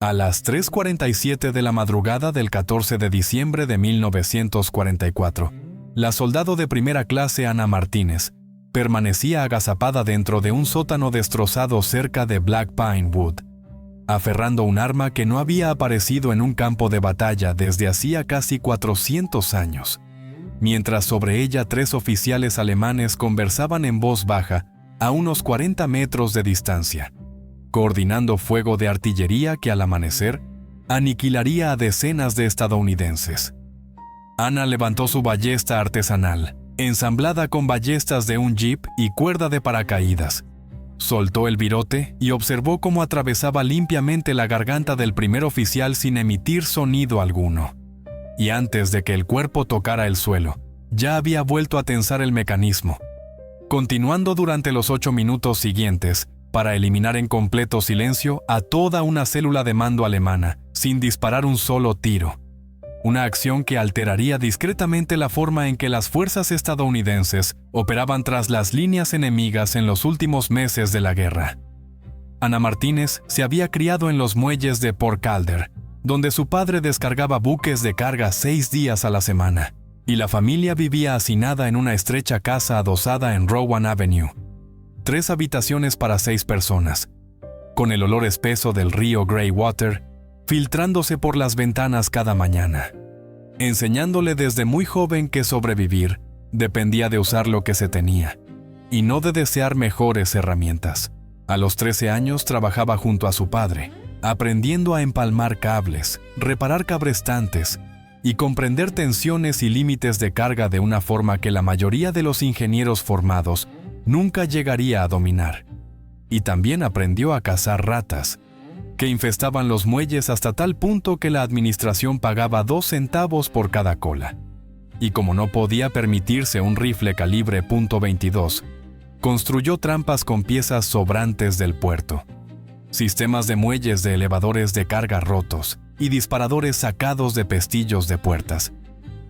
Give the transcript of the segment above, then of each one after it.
A las 3:47 de la madrugada del 14 de diciembre de 1944, la soldado de primera clase Ana Martínez permanecía agazapada dentro de un sótano destrozado cerca de Black Pine Wood, aferrando un arma que no había aparecido en un campo de batalla desde hacía casi 400 años, mientras sobre ella 3 oficiales alemanes conversaban en voz baja a unos 40 metros de distancia, coordinando fuego de artillería que al amanecer aniquilaría a decenas de estadounidenses. Ana levantó su ballesta artesanal, ensamblada con ballestas de un jeep y cuerda de paracaídas. Soltó el virote y observó cómo atravesaba limpiamente la garganta del primer oficial sin emitir sonido alguno. Y antes de que el cuerpo tocara el suelo, ya había vuelto a tensar el mecanismo, continuando durante los 8 minutos siguientes para eliminar en completo silencio a toda una célula de mando alemana, sin disparar un solo tiro. Una acción que alteraría discretamente la forma en que las fuerzas estadounidenses operaban tras las líneas enemigas en los últimos meses de la guerra. Ana Martínez se había criado en los muelles de Port Calder, donde su padre descargaba buques de carga 6 días a la semana, y la familia vivía hacinada en una estrecha casa adosada en Rowan Avenue. 3 habitaciones para 6 personas, con el olor espeso del río Greywater filtrándose por las ventanas cada mañana, enseñándole desde muy joven que sobrevivir dependía de usar lo que se tenía, y no de desear mejores herramientas. A los 13 años trabajaba junto a su padre, aprendiendo a empalmar cables, reparar cabrestantes y comprender tensiones y límites de carga de una forma que la mayoría de los ingenieros formados nunca llegaría a dominar. Y también aprendió a cazar ratas, que infestaban los muelles hasta tal punto que la administración pagaba 2 centavos por cada cola. Y como no podía permitirse un rifle calibre .22, construyó trampas con piezas sobrantes del puerto, sistemas de muelles de elevadores de carga rotos y disparadores sacados de pestillos de puertas,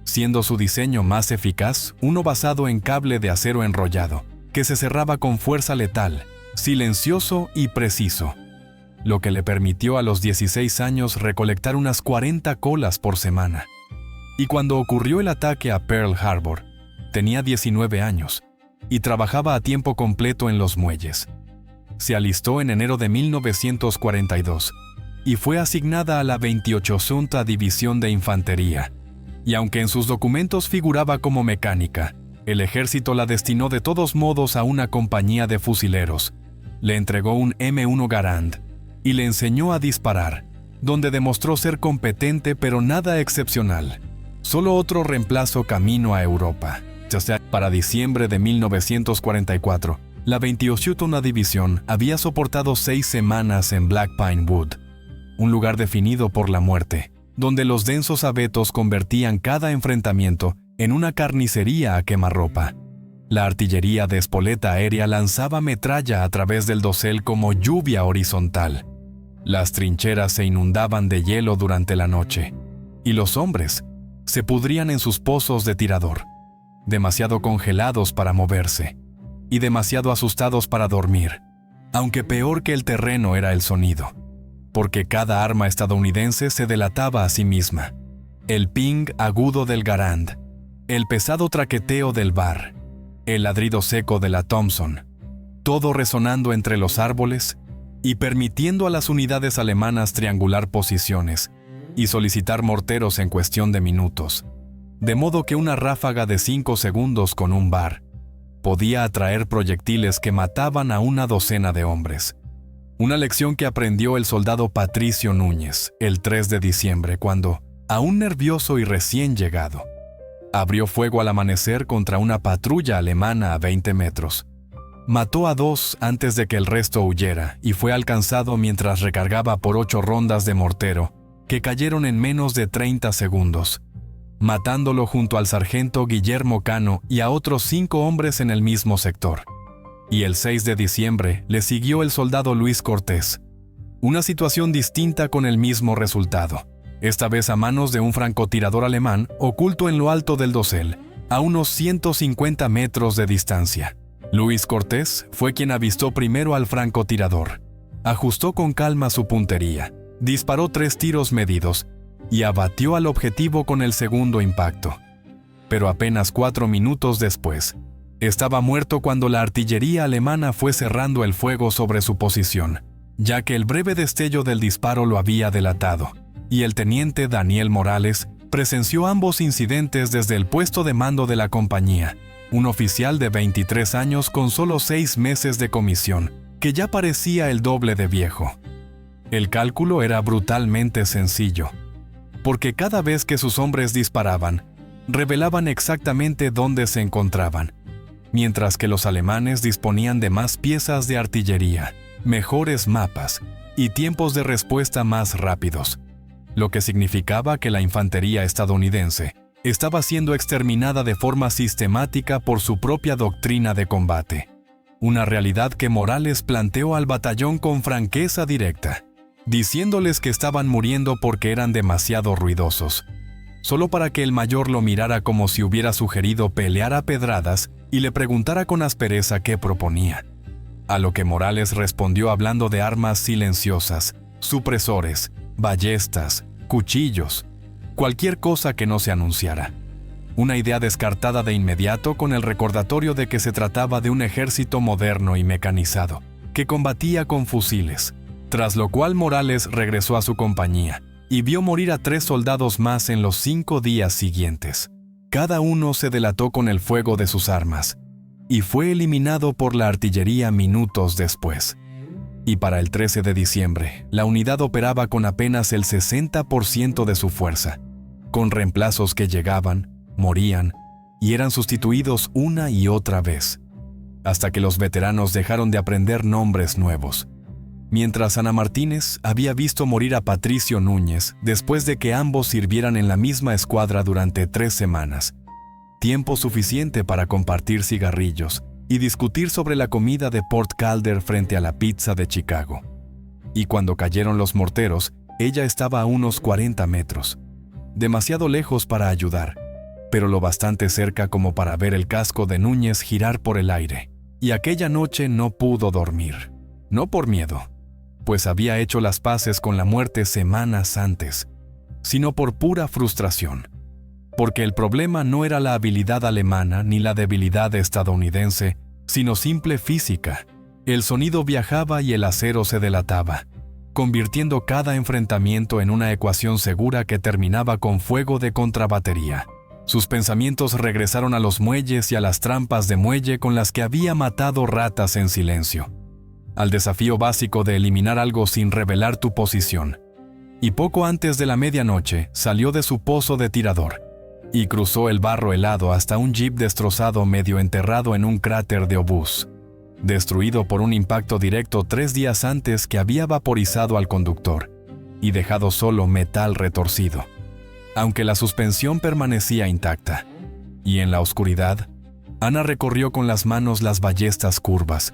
siendo su diseño más eficaz uno basado en cable de acero enrollado, que se cerraba con fuerza letal, silencioso y preciso, lo que le permitió a los 16 años recolectar unas 40 colas por semana. Y cuando ocurrió el ataque a Pearl Harbor, tenía 19 años y trabajaba a tiempo completo en los muelles. Se alistó en enero de 1942 y fue asignada a la 28ª División de Infantería, y aunque en sus documentos figuraba como mecánica, el ejército la destinó de todos modos a una compañía de fusileros. Le entregó un M1 Garand y le enseñó a disparar, donde demostró ser competente pero nada excepcional. Solo otro reemplazo camino a Europa. Para diciembre de 1944, la 28ª División había soportado 6 semanas en Black Pine Wood, un lugar definido por la muerte, donde los densos abetos convertían cada enfrentamiento en una carnicería a quemarropa. La artillería de espoleta aérea lanzaba metralla a través del dosel como lluvia horizontal. Las trincheras se inundaban de hielo durante la noche, y los hombres se pudrían en sus pozos de tirador, demasiado congelados para moverse, y demasiado asustados para dormir, aunque peor que el terreno era el sonido, porque cada arma estadounidense se delataba a sí misma. El ping agudo del Garand, el pesado traqueteo del Bar, el ladrido seco de la Thompson, todo resonando entre los árboles y permitiendo a las unidades alemanas triangular posiciones y solicitar morteros en cuestión de minutos, de modo que una ráfaga de 5 segundos con un Bar podía atraer proyectiles que mataban a una docena de hombres. Una lección que aprendió el soldado Patricio Núñez el 3 de diciembre cuando, aún nervioso y recién llegado, abrió fuego al amanecer contra una patrulla alemana a 20 metros. Mató a 2 antes de que el resto huyera y fue alcanzado mientras recargaba por 8 rondas de mortero que cayeron en menos de 30 segundos, matándolo junto al sargento Guillermo Cano y a otros 5 hombres en el mismo sector. Y el 6 de diciembre le siguió el soldado Luis Cortés. Una situación distinta con el mismo resultado, esta vez a manos de un francotirador alemán oculto en lo alto del dosel, a unos 150 metros de distancia. Luis Cortés fue quien avistó primero al francotirador, ajustó con calma su puntería Disparó 3 tiros medidos y abatió al objetivo con el segundo impacto. Pero apenas 4 minutos después, estaba muerto cuando la artillería alemana fue cerrando el fuego sobre su posición, ya que el breve destello del disparo lo había delatado, y el teniente Daniel Morales presenció ambos incidentes desde el puesto de mando de la compañía, un oficial de 23 años con solo 6 meses de comisión, que ya parecía el doble de viejo. El cálculo era brutalmente sencillo, porque cada vez que sus hombres disparaban, revelaban exactamente dónde se encontraban, mientras que los alemanes disponían de más piezas de artillería, mejores mapas y tiempos de respuesta más rápidos, lo que significaba que la infantería estadounidense estaba siendo exterminada de forma sistemática por su propia doctrina de combate, una realidad que Morales planteó al batallón con franqueza directa, diciéndoles que estaban muriendo porque eran demasiado ruidosos, solo para que el mayor lo mirara como si hubiera sugerido pelear a pedradas y le preguntara con aspereza qué proponía. A lo que Morales respondió hablando de armas silenciosas, supresores, ballestas, cuchillos, cualquier cosa que no se anunciara. Una idea descartada de inmediato con el recordatorio de que se trataba de un ejército moderno y mecanizado, que combatía con fusiles, tras lo cual Morales regresó a su compañía y vio morir a 3 soldados más en los 5 días siguientes. Cada uno se delató con el fuego de sus armas, y fue eliminado por la artillería minutos después. Y para el 13 de diciembre, la unidad operaba con apenas el 60% de su fuerza, con reemplazos que llegaban, morían y eran sustituidos una y otra vez, hasta que los veteranos dejaron de aprender nombres nuevos. Mientras Ana Martínez había visto morir a Patricio Núñez después de que ambos sirvieran en la misma escuadra durante 3 semanas, tiempo suficiente para compartir cigarrillos y discutir sobre la comida de Port Calder frente a la pizza de Chicago. Y cuando cayeron los morteros, ella estaba a unos 40 metros, demasiado lejos para ayudar, pero lo bastante cerca como para ver el casco de Núñez girar por el aire. Y aquella noche no pudo dormir, no por miedo, pues había hecho las paces con la muerte semanas antes, sino por pura frustración, porque el problema no era la habilidad alemana ni la debilidad estadounidense, sino simple física. El sonido viajaba y el acero se delataba, convirtiendo cada enfrentamiento en una ecuación segura que terminaba con fuego de contrabatería. Sus pensamientos regresaron a los muelles y a las trampas de muelle con las que había matado ratas en silencio, al desafío básico de eliminar algo sin revelar tu posición. Y poco antes de la medianoche salió de su pozo de tirador y cruzó el barro helado hasta un jeep destrozado medio enterrado en un cráter de obús, destruido por un impacto directo 3 días antes que había vaporizado al conductor y dejado solo metal retorcido, aunque la suspensión permanecía intacta. Y en la oscuridad, Ana recorrió con las manos las ballestas curvas,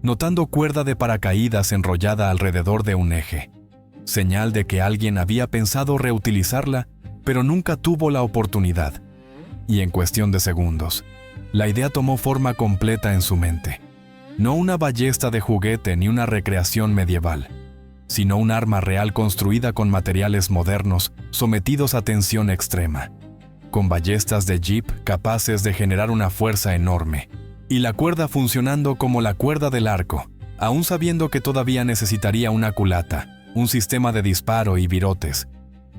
notando cuerda de paracaídas enrollada alrededor de un eje, señal de que alguien había pensado reutilizarla, pero nunca tuvo la oportunidad. Y en cuestión de segundos, la idea tomó forma completa en su mente. No una ballesta de juguete ni una recreación medieval, sino un arma real construida con materiales modernos sometidos a tensión extrema, con ballestas de jeep capaces de generar una fuerza enorme, y la cuerda funcionando como la cuerda del arco, aún sabiendo que todavía necesitaría una culata, un sistema de disparo y virotes,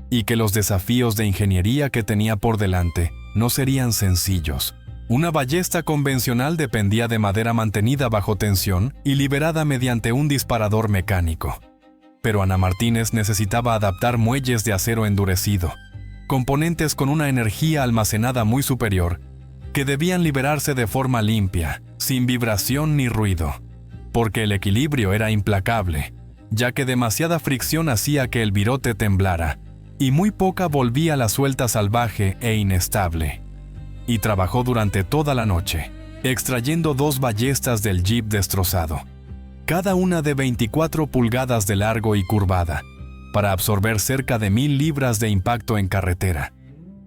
y que los desafíos de ingeniería que tenía por delante no serían sencillos. Una ballesta convencional dependía de madera mantenida bajo tensión y liberada mediante un disparador mecánico. Pero Ana Martínez necesitaba adaptar muelles de acero endurecido, componentes con una energía almacenada muy superior, que debían liberarse de forma limpia, sin vibración ni ruido, porque el equilibrio era implacable, ya que demasiada fricción hacía que el virote temblara, y muy poca volvía a la suelta salvaje e inestable. Y trabajó durante toda la noche, extrayendo 2 ballestas del jeep destrozado, cada una de 24 pulgadas de largo y curvada, para absorber cerca de 1000 libras de impacto en carretera,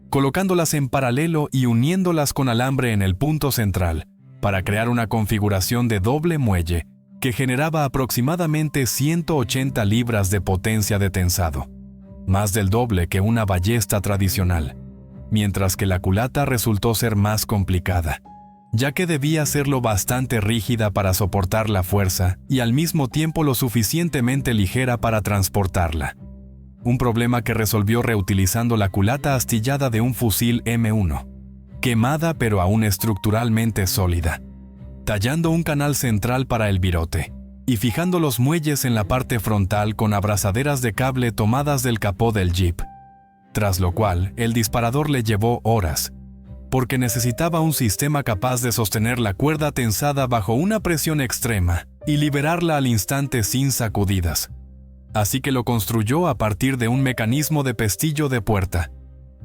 colocándolas en paralelo y uniéndolas con alambre en el punto central, para crear una configuración de doble muelle que generaba aproximadamente 180 libras de potencia de tensado, más del doble que una ballesta tradicional, mientras que la culata resultó ser más complicada, ya que debía ser lo bastante rígida para soportar la fuerza y al mismo tiempo lo suficientemente ligera para transportarla. Un problema que resolvió reutilizando la culata astillada de un fusil M1, quemada pero aún estructuralmente sólida, tallando un canal central para el virote y fijando los muelles en la parte frontal con abrazaderas de cable tomadas del capó del Jeep, tras lo cual el disparador le llevó horas, porque necesitaba un sistema capaz de sostener la cuerda tensada bajo una presión extrema y liberarla al instante sin sacudidas. Así que lo construyó a partir de un mecanismo de pestillo de puerta.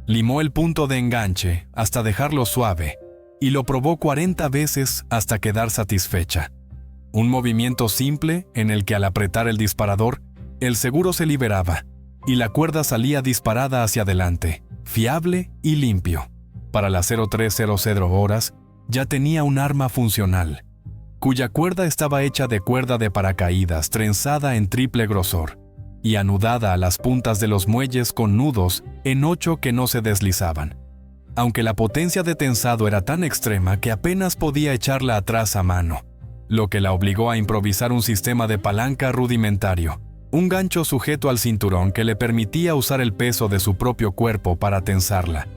Limó el punto de enganche hasta dejarlo suave y lo probó 40 veces hasta quedar satisfecha. Un movimiento simple en el que al apretar el disparador, el seguro se liberaba y la cuerda salía disparada hacia adelante, fiable y limpio. Para las 0300 horas ya tenía un arma funcional, cuya cuerda estaba hecha de cuerda de paracaídas trenzada en triple grosor y anudada a las puntas de los muelles con nudos en 8 que no se deslizaban, aunque la potencia de tensado era tan extrema que apenas podía echarla atrás a mano, lo que la obligó a improvisar un sistema de palanca rudimentario, un gancho sujeto al cinturón que le permitía usar el peso de su propio cuerpo para tensarla.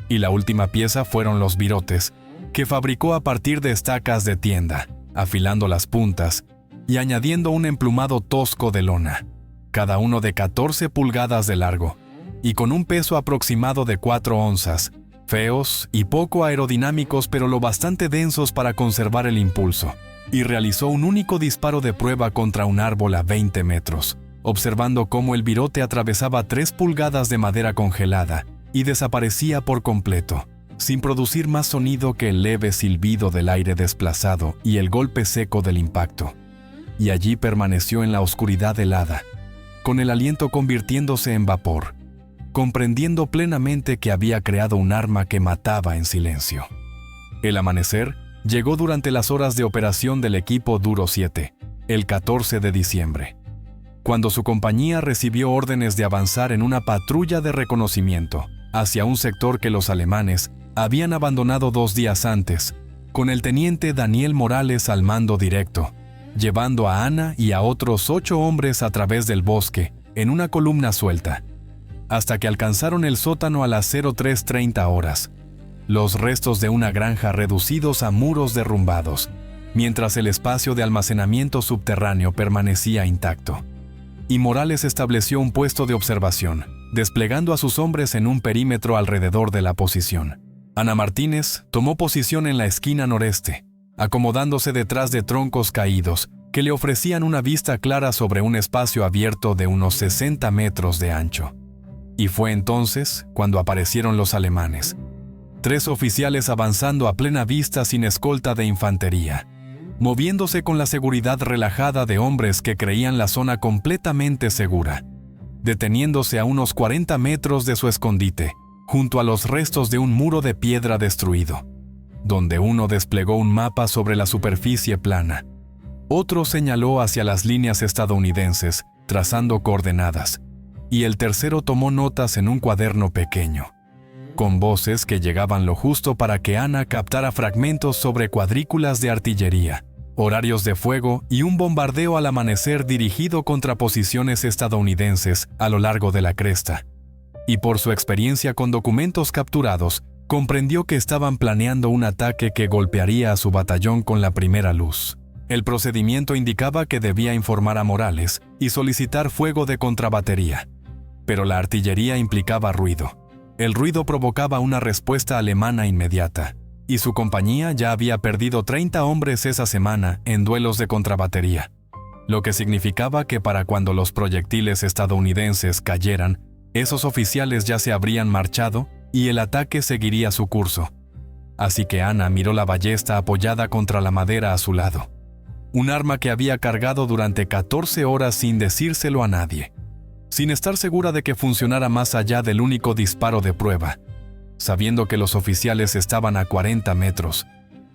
Y la última pieza fueron los virotes, que fabricó a partir de estacas de tienda, afilando las puntas y añadiendo un emplumado tosco de lona, cada uno de 14 pulgadas de largo, y con un peso aproximado de 4 onzas, feos y poco aerodinámicos pero lo bastante densos para conservar el impulso, y realizó un único disparo de prueba contra un árbol a 20 metros, observando cómo el virote atravesaba 3 pulgadas de madera congelada y desaparecía por completo, sin producir más sonido que el leve silbido del aire desplazado y el golpe seco del impacto. Y allí permaneció en la oscuridad helada, con el aliento convirtiéndose en vapor, comprendiendo plenamente que había creado un arma que mataba en silencio. El amanecer llegó durante las horas de operación del equipo Duro 7, el 14 de diciembre, cuando su compañía recibió órdenes de avanzar en una patrulla de reconocimiento hacia un sector que los alemanes habían abandonado 2 días antes, con el teniente Daniel Morales al mando directo, llevando a Ana y a otros 8 hombres a través del bosque en una columna suelta, hasta que alcanzaron el sótano a las 03:30 horas, los restos de una granja reducidos a muros derrumbados, mientras el espacio de almacenamiento subterráneo permanecía intacto. Y Morales estableció un puesto de observación, desplegando a sus hombres en un perímetro alrededor de la posición. Ana Martínez tomó posición en la esquina noreste, acomodándose detrás de troncos caídos que le ofrecían una vista clara sobre un espacio abierto de unos 60 metros de ancho. Y fue entonces cuando aparecieron los alemanes, 3 oficiales avanzando a plena vista sin escolta de infantería, moviéndose con la seguridad relajada de hombres que creían la zona completamente segura, deteniéndose a unos 40 metros de su escondite, junto a los restos de un muro de piedra destruido, donde uno desplegó un mapa sobre la superficie plana. Otro señaló hacia las líneas estadounidenses, trazando coordenadas, y el tercero tomó notas en un cuaderno pequeño, con voces que llegaban lo justo para que Ana captara fragmentos sobre cuadrículas de artillería, horarios de fuego y un bombardeo al amanecer dirigido contra posiciones estadounidenses a lo largo de la cresta. Y por su experiencia con documentos capturados, comprendió que estaban planeando un ataque que golpearía a su batallón con la primera luz. El procedimiento indicaba que debía informar a Morales y solicitar fuego de contrabatería. Pero la artillería implicaba ruido. El ruido provocaba una respuesta alemana inmediata, y su compañía ya había perdido 30 hombres esa semana en duelos de contrabatería, lo que significaba que para cuando los proyectiles estadounidenses cayeran, esos oficiales ya se habrían marchado y el ataque seguiría su curso. Así que Ana miró la ballesta apoyada contra la madera a su lado, un arma que había cargado durante 14 horas sin decírselo a nadie, sin estar segura de que funcionara más allá del único disparo de prueba, sabiendo que los oficiales estaban a 40 metros,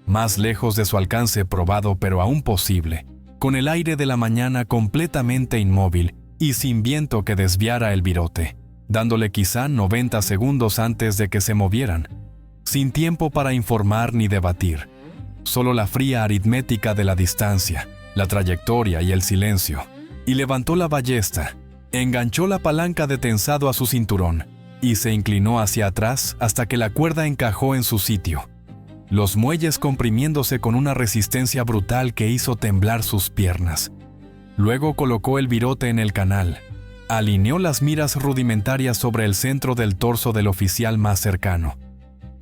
más lejos de su alcance probado pero aún posible, con el aire de la mañana completamente inmóvil y sin viento que desviara el virote, dándole quizá 90 segundos antes de que se movieran, sin tiempo para informar ni debatir, solo la fría aritmética de la distancia, la trayectoria y el silencio, y levantó la ballesta, enganchó la palanca de tensado a su cinturón y se inclinó hacia atrás hasta que la cuerda encajó en su sitio, los muelles comprimiéndose con una resistencia brutal que hizo temblar sus piernas. Luego colocó el virote en el canal, alineó las miras rudimentarias sobre el centro del torso del oficial más cercano,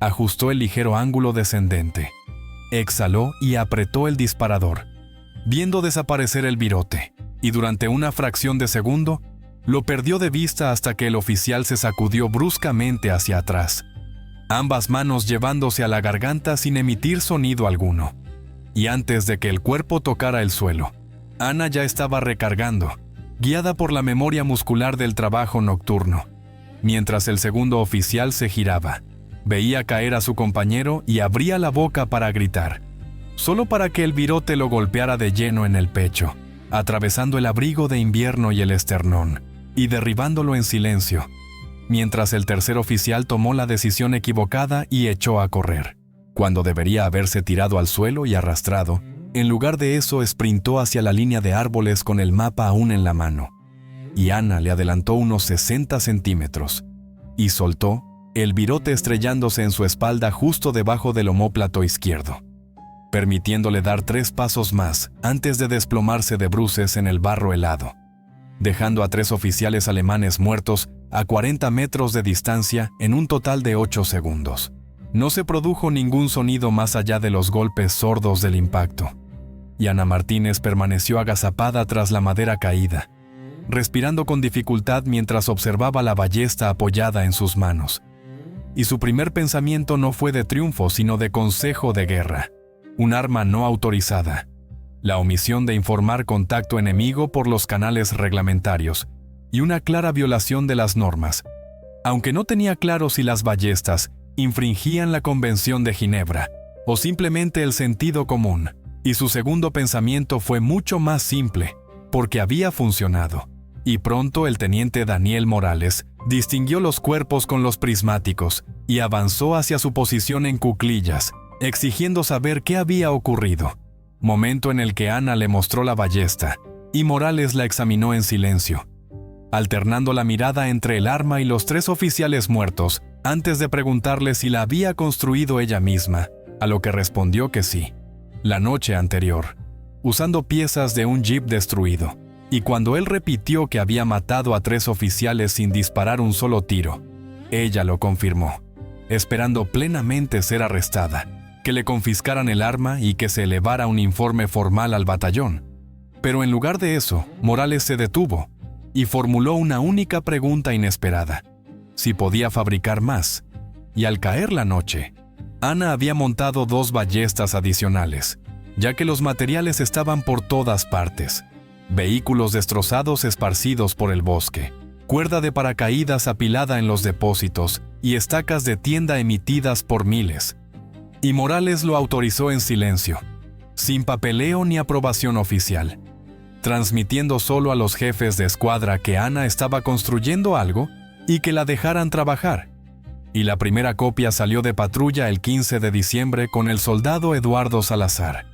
ajustó el ligero ángulo descendente, exhaló y apretó el disparador, viendo desaparecer el virote, y durante una fracción de segundo, lo perdió de vista hasta que el oficial se sacudió bruscamente hacia atrás, ambas manos llevándose a la garganta sin emitir sonido alguno. Y antes de que el cuerpo tocara el suelo, Ana ya estaba recargando, guiada por la memoria muscular del trabajo nocturno. Mientras el segundo oficial se giraba, veía caer a su compañero y abría la boca para gritar, solo para que el virote lo golpeara de lleno en el pecho, atravesando el abrigo de invierno y el esternón, y derribándolo en silencio, mientras el tercer oficial tomó la decisión equivocada y echó a correr, cuando debería haberse tirado al suelo y arrastrado. En lugar de eso, esprintó hacia la línea de árboles con el mapa aún en la mano, y Ana le adelantó unos 60 centímetros, y soltó, el virote estrellándose en su espalda justo debajo del omóplato izquierdo, permitiéndole dar 3 pasos más antes de desplomarse de bruces en el barro helado, dejando a 3 oficiales alemanes muertos a 40 metros de distancia en un total de 8 segundos. No se produjo ningún sonido más allá de los golpes sordos del impacto, y Ana Martínez permaneció agazapada tras la madera caída, respirando con dificultad mientras observaba la ballesta apoyada en sus manos. Y su primer pensamiento no fue de triunfo, sino de consejo de guerra, un arma no autorizada, la omisión de informar contacto enemigo por los canales reglamentarios, y una clara violación de las normas, aunque no tenía claro si las ballestas infringían la Convención de Ginebra o simplemente el sentido común, y su segundo pensamiento fue mucho más simple, porque había funcionado, y pronto el teniente Daniel Morales distinguió los cuerpos con los prismáticos y avanzó hacia su posición en cuclillas, exigiendo saber qué había ocurrido, momento en el que Ana le mostró la ballesta, y Morales la examinó en silencio, alternando la mirada entre el arma y los 3 oficiales muertos, antes de preguntarle si la había construido ella misma, a lo que respondió que sí, la noche anterior, usando piezas de un jeep destruido, y cuando él repitió que había matado a 3 oficiales sin disparar un solo tiro, ella lo confirmó, esperando plenamente ser arrestada, que le confiscaran el arma y que se elevara un informe formal al batallón. Pero en lugar de eso, Morales se detuvo y formuló una única pregunta inesperada: si podía fabricar más. Y al caer la noche, Ana había montado 2 ballestas adicionales, ya que los materiales estaban por todas partes: vehículos destrozados esparcidos por el bosque, cuerda de paracaídas apilada en los depósitos y estacas de tienda emitidas por miles. Y Morales lo autorizó en silencio, sin papeleo ni aprobación oficial, transmitiendo solo a los jefes de escuadra que Ana estaba construyendo algo y que la dejaran trabajar. Y la primera copia salió de patrulla el 15 de diciembre con el soldado Eduardo Salazar,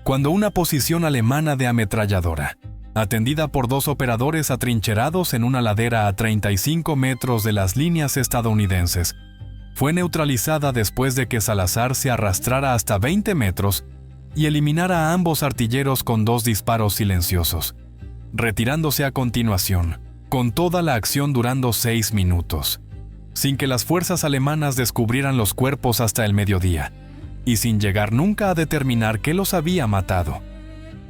cuando una posición alemana de ametralladora, atendida por 2 operadores atrincherados en una ladera a 35 metros de las líneas estadounidenses, fue neutralizada después de que Salazar se arrastrara hasta 20 metros y eliminara a ambos artilleros con 2 disparos silenciosos, retirándose a continuación, con toda la acción durando 6 minutos, sin que las fuerzas alemanas descubrieran los cuerpos hasta el mediodía, y sin llegar nunca a determinar qué los había matado,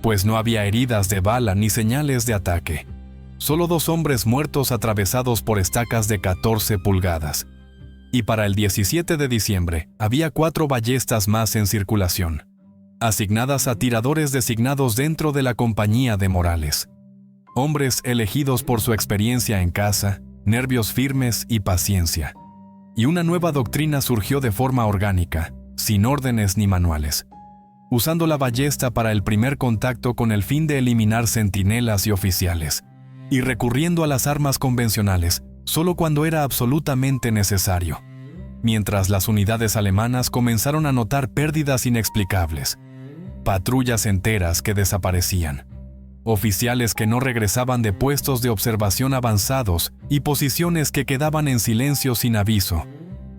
pues no había heridas de bala ni señales de ataque, solo 2 hombres muertos atravesados por estacas de 14 pulgadas. Y para el 17 de diciembre había 4 ballestas más en circulación, asignadas a tiradores designados dentro de la compañía de Morales, hombres elegidos por su experiencia en caza, nervios firmes y paciencia. Y una nueva doctrina surgió de forma orgánica, sin órdenes ni manuales. usando la ballesta para el primer contacto con el fin de eliminar centinelas y oficiales, y recurriendo a las armas convencionales solo cuando era absolutamente necesario, mientras las unidades alemanas comenzaron a notar pérdidas inexplicables, patrullas enteras que desaparecían, oficiales que no regresaban de puestos de observación avanzados y posiciones que quedaban en silencio sin aviso,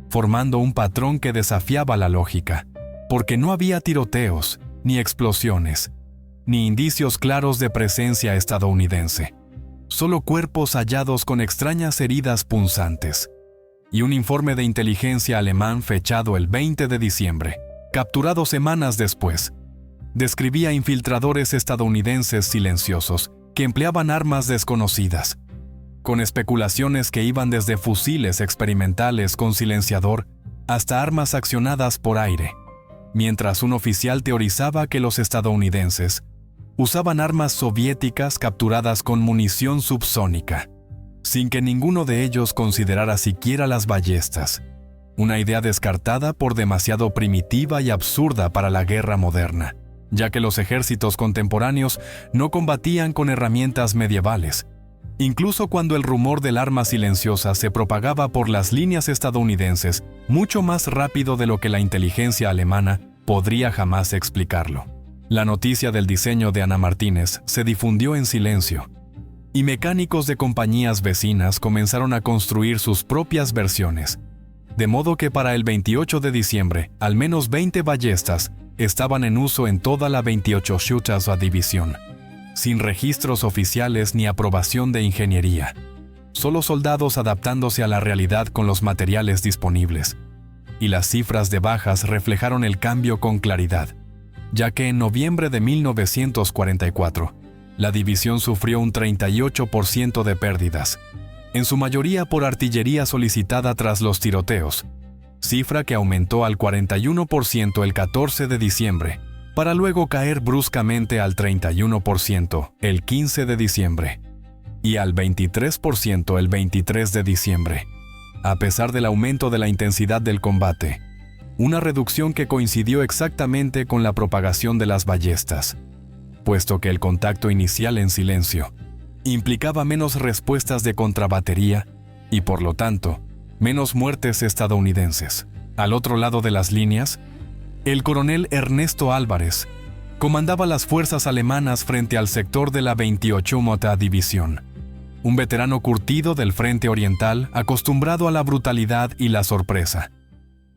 formando un patrón que desafiaba la lógica, porque no había tiroteos, ni explosiones, ni indicios claros de presencia estadounidense. Solo cuerpos hallados con extrañas heridas punzantes. Y un informe de inteligencia alemán fechado el 20 de diciembre, capturado semanas después, describía infiltradores estadounidenses silenciosos que empleaban armas desconocidas, con especulaciones que iban desde fusiles experimentales con silenciador hasta armas accionadas por aire, mientras un oficial teorizaba que los estadounidenses usaban armas soviéticas capturadas con munición subsónica, sin que ninguno de ellos considerara siquiera las ballestas, una idea descartada por demasiado primitiva y absurda para la guerra moderna, ya que los ejércitos contemporáneos no combatían con herramientas medievales, incluso cuando el rumor del arma silenciosa se propagaba por las líneas estadounidenses mucho más rápido de lo que la inteligencia alemana podría jamás explicarlo. La noticia del diseño de Ana Martínez se difundió en silencio, y mecánicos de compañías vecinas comenzaron a construir sus propias versiones, de modo que para el 28 de diciembre, al menos 20 ballestas estaban en uso en toda la 28 Schutzstaffel división, sin registros oficiales ni aprobación de ingeniería, solo soldados adaptándose a la realidad con los materiales disponibles, y las cifras de bajas reflejaron el cambio con claridad, ya que en noviembre de 1944, la división sufrió un 38% de pérdidas, en su mayoría por artillería solicitada tras los tiroteos, cifra que aumentó al 41% el 14 de diciembre, para luego caer bruscamente al 31% el 15 de diciembre y al 23% el 23 de diciembre, a pesar del aumento de la intensidad del combate, una reducción que coincidió exactamente con la propagación de las ballestas, puesto que el contacto inicial en silencio implicaba menos respuestas de contrabatería y, por lo tanto, menos muertes estadounidenses. Al otro lado de las líneas, el coronel Ernesto Álvarez comandaba las fuerzas alemanas frente al sector de la 28 Mota División, un veterano curtido del frente oriental acostumbrado a la brutalidad y la sorpresa.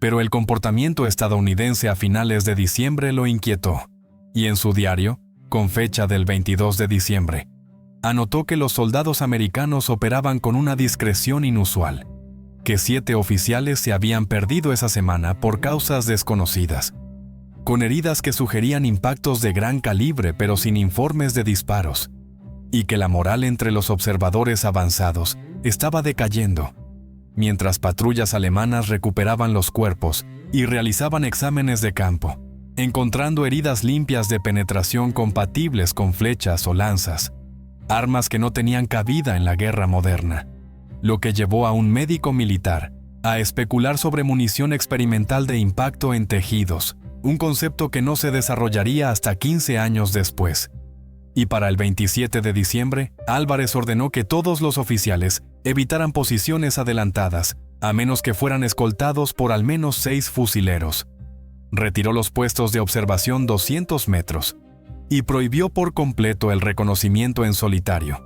Pero el comportamiento estadounidense a finales de diciembre lo inquietó, y en su diario, con fecha del 22 de diciembre, anotó que los soldados americanos operaban con una discreción inusual, que 7 oficiales se habían perdido esa semana por causas desconocidas, con heridas que sugerían impactos de gran calibre pero sin informes de disparos, y que la moral entre los observadores avanzados estaba decayendo, mientras patrullas alemanas recuperaban los cuerpos y realizaban exámenes de campo, encontrando heridas limpias de penetración compatibles con flechas o lanzas, armas que no tenían cabida en la guerra moderna, lo que llevó a un médico militar a especular sobre munición experimental de impacto en tejidos, un concepto que no se desarrollaría hasta 15 años después. Y para el 27 de diciembre, Álvarez ordenó que todos los oficiales evitaran posiciones adelantadas, a menos que fueran escoltados por al menos 6 fusileros. Retiró los puestos de observación 200 metros y prohibió por completo el reconocimiento en solitario,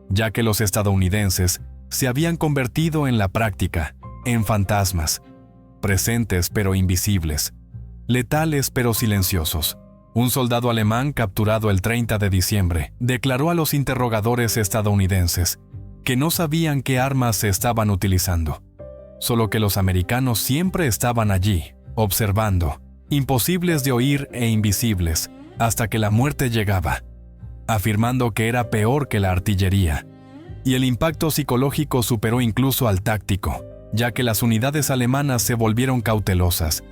ya que los estadounidenses se habían convertido en la práctica en fantasmas, presentes pero invisibles, letales pero silenciosos. Un soldado alemán capturado el 30 de diciembre declaró a los interrogadores estadounidenses que no sabían qué armas se estaban utilizando, solo que los americanos siempre estaban allí, observando, imposibles de oír e invisibles, hasta que la muerte llegaba, afirmando que era peor que la artillería. Y el impacto psicológico superó incluso al táctico, ya que las unidades alemanas se volvieron cautelosas,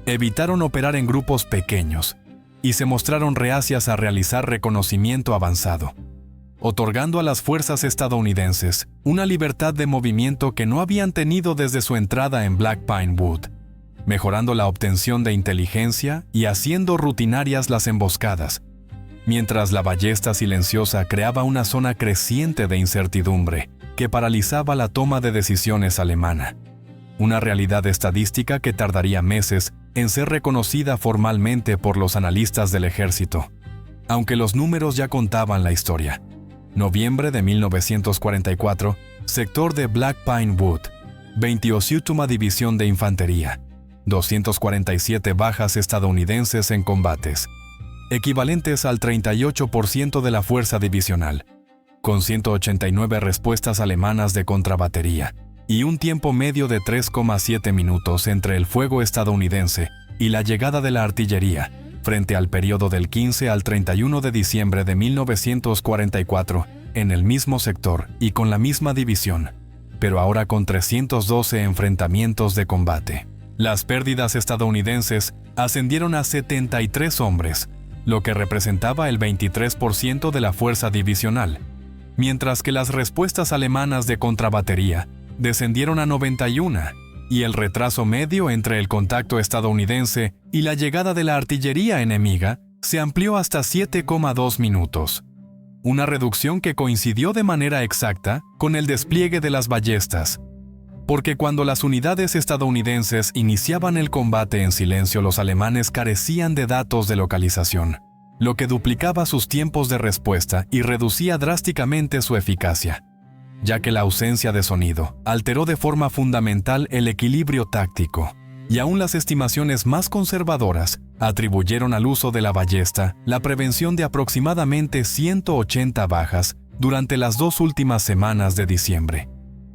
evitaron operar en grupos pequeños y se mostraron reacias a realizar reconocimiento avanzado, otorgando a las fuerzas estadounidenses una libertad de movimiento que no habían tenido desde su entrada en Black Pine Wood. mejorando la obtención de inteligencia y haciendo rutinarias las emboscadas, mientras la ballesta silenciosa creaba una zona creciente de incertidumbre que paralizaba la toma de decisiones alemana. Una realidad estadística que tardaría meses en ser reconocida formalmente por los analistas del ejército, aunque los números ya contaban la historia. Noviembre de 1944, sector de Black Pine Wood, 28ª División de Infantería, 247 bajas estadounidenses en combates, equivalentes al 38% de la fuerza divisional, con 189 respuestas alemanas de contrabatería, y un tiempo medio de 3,7 minutos entre el fuego estadounidense y la llegada de la artillería, frente al periodo del 15 al 31 de diciembre de 1944, en el mismo sector y con la misma división, pero ahora con 312 enfrentamientos de combate. Las pérdidas estadounidenses ascendieron a 73 hombres, lo que representaba el 23% de la fuerza divisional, mientras que las respuestas alemanas de contrabatería descendieron a 91, y el retraso medio entre el contacto estadounidense y la llegada de la artillería enemiga se amplió hasta 7,2 minutos. Una reducción que coincidió de manera exacta con el despliegue de las ballestas, porque cuando las unidades estadounidenses iniciaban el combate en silencio, los alemanes carecían de datos de localización, lo que duplicaba sus tiempos de respuesta y reducía drásticamente su eficacia, ya que la ausencia de sonido alteró de forma fundamental el equilibrio táctico, y aún las estimaciones más conservadoras atribuyeron al uso de la ballesta la prevención de aproximadamente 180 bajas durante las 2 últimas semanas de diciembre,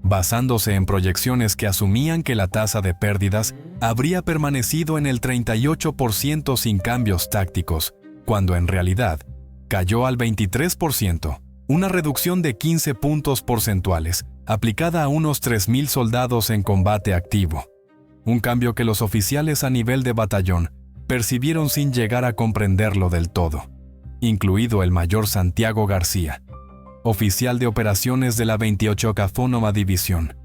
basándose en proyecciones que asumían que la tasa de pérdidas habría permanecido en el 38% sin cambios tácticos, cuando en realidad cayó al 23%, una reducción de 15 puntos porcentuales, aplicada a unos 3.000 soldados en combate activo. Un cambio que los oficiales a nivel de batallón percibieron sin llegar a comprenderlo del todo, incluido el mayor Santiago García, oficial de operaciones de la 28ª Autónoma División,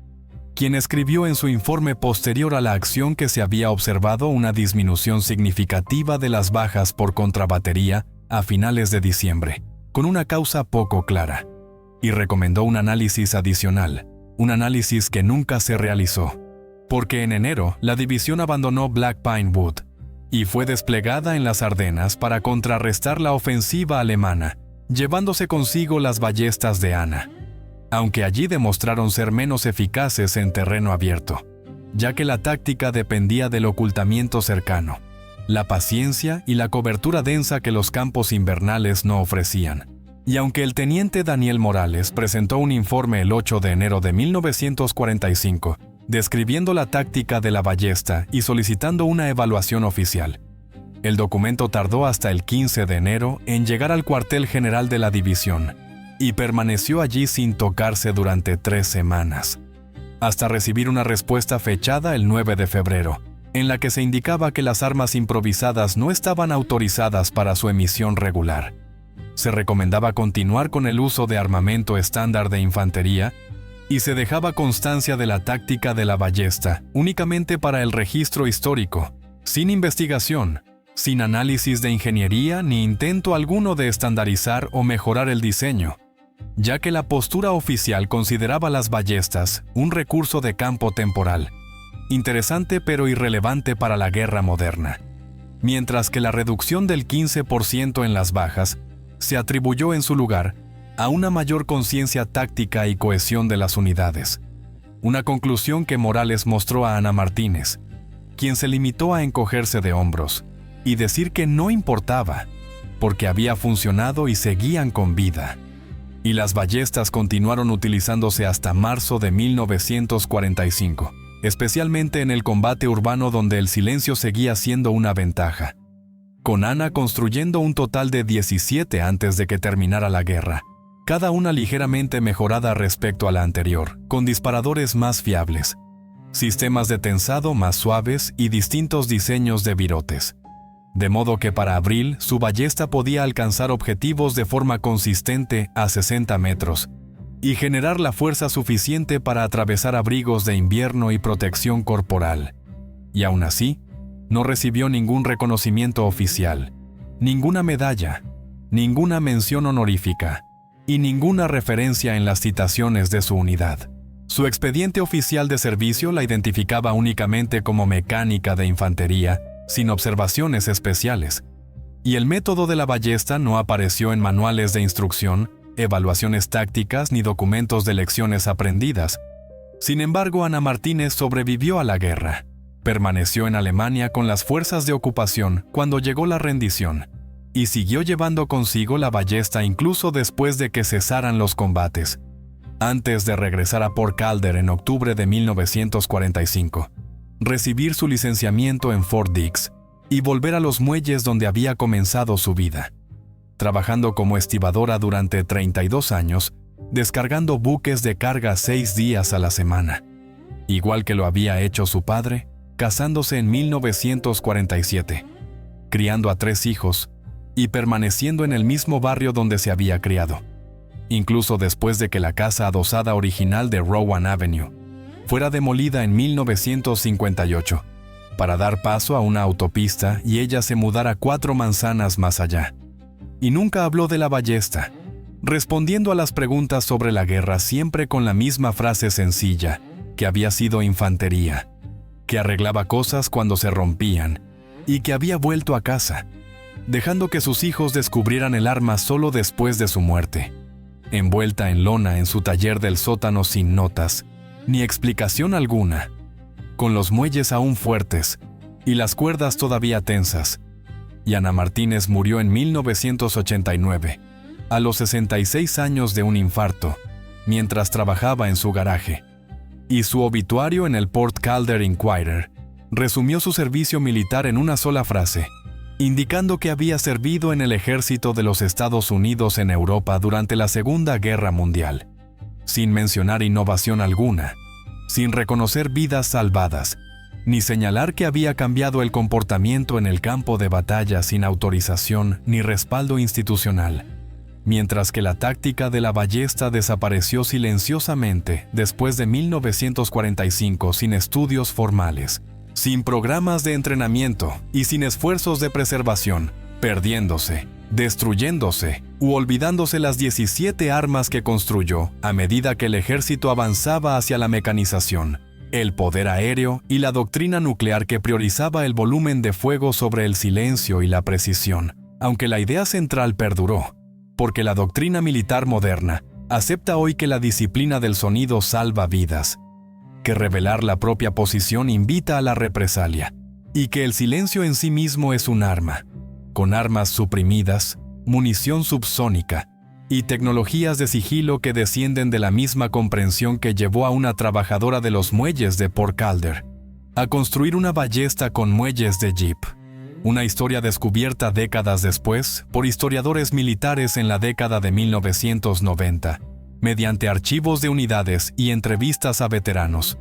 quien escribió en su informe posterior a la acción que se había observado una disminución significativa de las bajas por contrabatería a finales de diciembre, con una causa poco clara, y recomendó un análisis adicional, un análisis que nunca se realizó, porque en enero la división abandonó Black Pine Wood y fue desplegada en las Ardenas para contrarrestar la ofensiva alemana, llevándose consigo las ballestas de Anna, aunque allí demostraron ser menos eficaces en terreno abierto, ya que la táctica dependía del ocultamiento cercano, la paciencia y la cobertura densa que los campos invernales no ofrecían. Y aunque el teniente Daniel Morales presentó un informe el 8 de enero de 1945, describiendo la táctica de la ballesta y solicitando una evaluación oficial, el documento tardó hasta el 15 de enero en llegar al cuartel general de la división y permaneció allí sin tocarse durante 3 semanas, hasta recibir una respuesta fechada el 9 de febrero, en la que se indicaba que las armas improvisadas no estaban autorizadas para su emisión regular. Se recomendaba continuar con el uso de armamento estándar de infantería y se dejaba constancia de la táctica de la ballesta únicamente para el registro histórico, sin investigación, sin análisis de ingeniería ni intento alguno de estandarizar o mejorar el diseño, ya que la postura oficial consideraba las ballestas un recurso de campo temporal, interesante pero irrelevante para la guerra moderna, mientras que la reducción del 15% en las bajas se atribuyó en su lugar a una mayor conciencia táctica y cohesión de las unidades, una conclusión que Morales mostró a Ana Martínez, quien se limitó a encogerse de hombros y decir que no importaba, porque había funcionado y seguían con vida. Y las ballestas continuaron utilizándose hasta marzo de 1945, especialmente en el combate urbano donde el silencio seguía siendo una ventaja, con Ana construyendo un total de 17 antes de que terminara la guerra, cada una ligeramente mejorada respecto a la anterior, con disparadores más fiables, sistemas de tensado más suaves y distintos diseños de virotes. De modo que para abril su ballesta podía alcanzar objetivos de forma consistente a 60 metros y generar la fuerza suficiente para atravesar abrigos de invierno y protección corporal. y aún así, no recibió ningún reconocimiento oficial, ninguna medalla, ninguna mención honorífica y ninguna referencia en las citaciones de su unidad. Su expediente oficial de servicio la identificaba únicamente como mecánica de infantería, sin observaciones especiales, y el método de la ballesta no apareció en manuales de instrucción, evaluaciones tácticas ni documentos de lecciones aprendidas. Sin embargo, Ana Martínez sobrevivió a la guerra. Permaneció en Alemania con las fuerzas de ocupación cuando llegó la rendición, y siguió llevando consigo la ballesta incluso después de que cesaran los combates, antes de regresar a Port Calder en octubre de 1945, recibir su licenciamiento en Fort Dix y volver a los muelles donde había comenzado su vida, trabajando como estibadora durante 32 años, descargando buques de carga 6 días a la semana, igual que lo había hecho su padre, casándose en 1947, criando a 3 hijos y permaneciendo en el mismo barrio donde se había criado, incluso después de que la casa adosada original de Rowan Avenue fuera demolida en 1958, para dar paso a una autopista y ella se mudara 4 manzanas más allá. Y nunca habló de la ballesta, respondiendo a las preguntas sobre la guerra siempre con la misma frase sencilla, que había sido infantería, que arreglaba cosas cuando se rompían y que había vuelto a casa, dejando que sus hijos descubrieran el arma solo después de su muerte, envuelta en lona en su taller del sótano sin notas, ni explicación alguna, con los muelles aún fuertes y las cuerdas todavía tensas. Y Ana Martínez murió en 1989, a los 66 años de un infarto, mientras trabajaba en su garaje. Y su obituario en el Port Calder Inquirer resumió su servicio militar en una sola frase, indicando que había servido en el ejército de los Estados Unidos en Europa durante la Segunda Guerra Mundial, sin mencionar innovación alguna, sin reconocer vidas salvadas, ni señalar que había cambiado el comportamiento en el campo de batalla sin autorización ni respaldo institucional, mientras que la táctica de la ballesta desapareció silenciosamente después de 1945 sin estudios formales, sin programas de entrenamiento y sin esfuerzos de preservación, perdiéndose, destruyéndose u olvidándose las 17 armas que construyó a medida que el ejército avanzaba hacia la mecanización, el poder aéreo y la doctrina nuclear que priorizaba el volumen de fuego sobre el silencio y la precisión, aunque la idea central perduró, porque la doctrina militar moderna acepta hoy que la disciplina del sonido salva vidas, que revelar la propia posición invita a la represalia, y que el silencio en sí mismo es un arma, con armas suprimidas, munición subsónica y tecnologías de sigilo que descienden de la misma comprensión que llevó a una trabajadora de los muelles de Port Calder a construir una ballesta con muelles de Jeep. Una historia descubierta décadas después por historiadores militares en la década de 1990, mediante archivos de unidades y entrevistas a veteranos,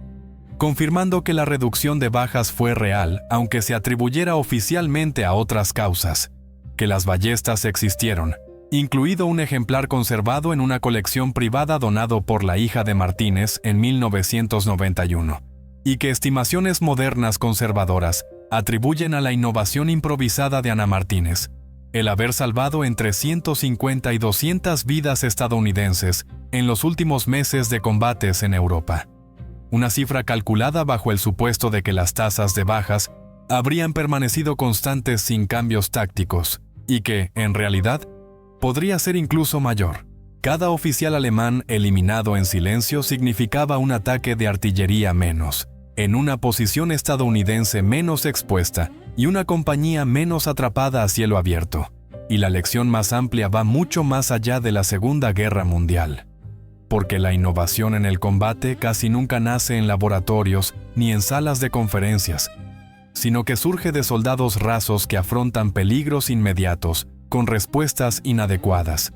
confirmando que la reducción de bajas fue real, aunque se atribuyera oficialmente a otras causas, que las ballestas existieron, incluido un ejemplar conservado en una colección privada donado por la hija de Martínez en 1991, y que estimaciones modernas conservadoras atribuyen a la innovación improvisada de Ana Martínez el haber salvado entre 150 y 200 vidas estadounidenses en los últimos meses de combates en Europa. Una cifra calculada bajo el supuesto de que las tasas de bajas habrían permanecido constantes sin cambios tácticos, y que, en realidad, podría ser incluso mayor. Cada oficial alemán eliminado en silencio significaba un ataque de artillería menos, en una posición estadounidense menos expuesta y una compañía menos atrapada a cielo abierto. Y la lección más amplia va mucho más allá de la Segunda Guerra Mundial. Porque la innovación en el combate casi nunca nace en laboratorios ni en salas de conferencias, sino que surge de soldados rasos que afrontan peligros inmediatos con respuestas inadecuadas,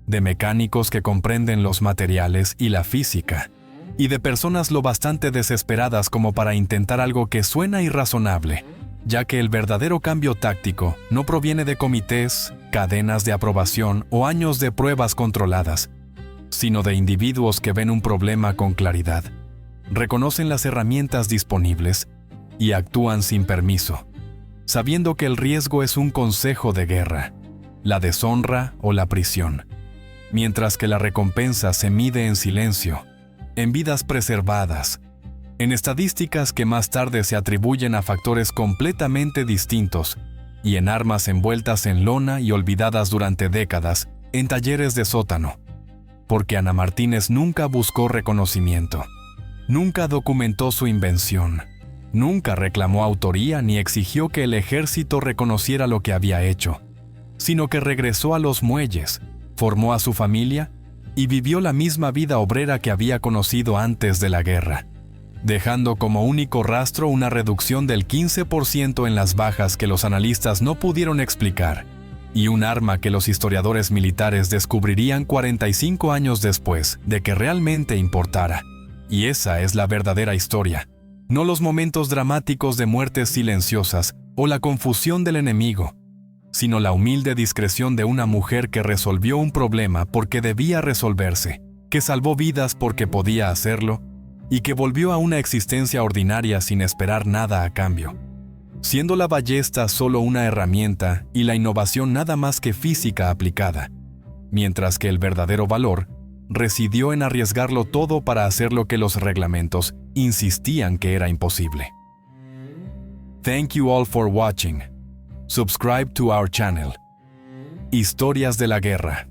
de mecánicos que comprenden los materiales y la física, y de personas lo bastante desesperadas como para intentar algo que suena irrazonable, ya que el verdadero cambio táctico no proviene de comités, cadenas de aprobación o años de pruebas controladas, sino de individuos que ven un problema con claridad, reconocen las herramientas disponibles y actúan sin permiso, sabiendo que el riesgo es un consejo de guerra, la deshonra o la prisión, mientras que la recompensa se mide en silencio, en vidas preservadas, en estadísticas que más tarde se atribuyen a factores completamente distintos y en armas envueltas en lona y olvidadas durante décadas en talleres de sótano, porque Ana Martínez nunca buscó reconocimiento, nunca documentó su invención, nunca reclamó autoría ni exigió que el ejército reconociera lo que había hecho, sino que regresó a los muelles, formó a su familia y vivió la misma vida obrera que había conocido antes de la guerra, dejando como único rastro una reducción del 15% en las bajas que los analistas no pudieron explicar, y un arma que los historiadores militares descubrirían 45 años después de que realmente importara. Y esa es la verdadera historia, no los momentos dramáticos de muertes silenciosas o la confusión del enemigo, sino la humilde discreción de una mujer que resolvió un problema porque debía resolverse, que salvó vidas porque podía hacerlo, y que volvió a una existencia ordinaria sin esperar nada a cambio, siendo la ballesta solo una herramienta y la innovación nada más que física aplicada, mientras que el verdadero valor residió en arriesgarlo todo para hacer lo que los reglamentos insistían que era imposible. Thank you all for watching. Subscribe to our channel. Historias de la guerra.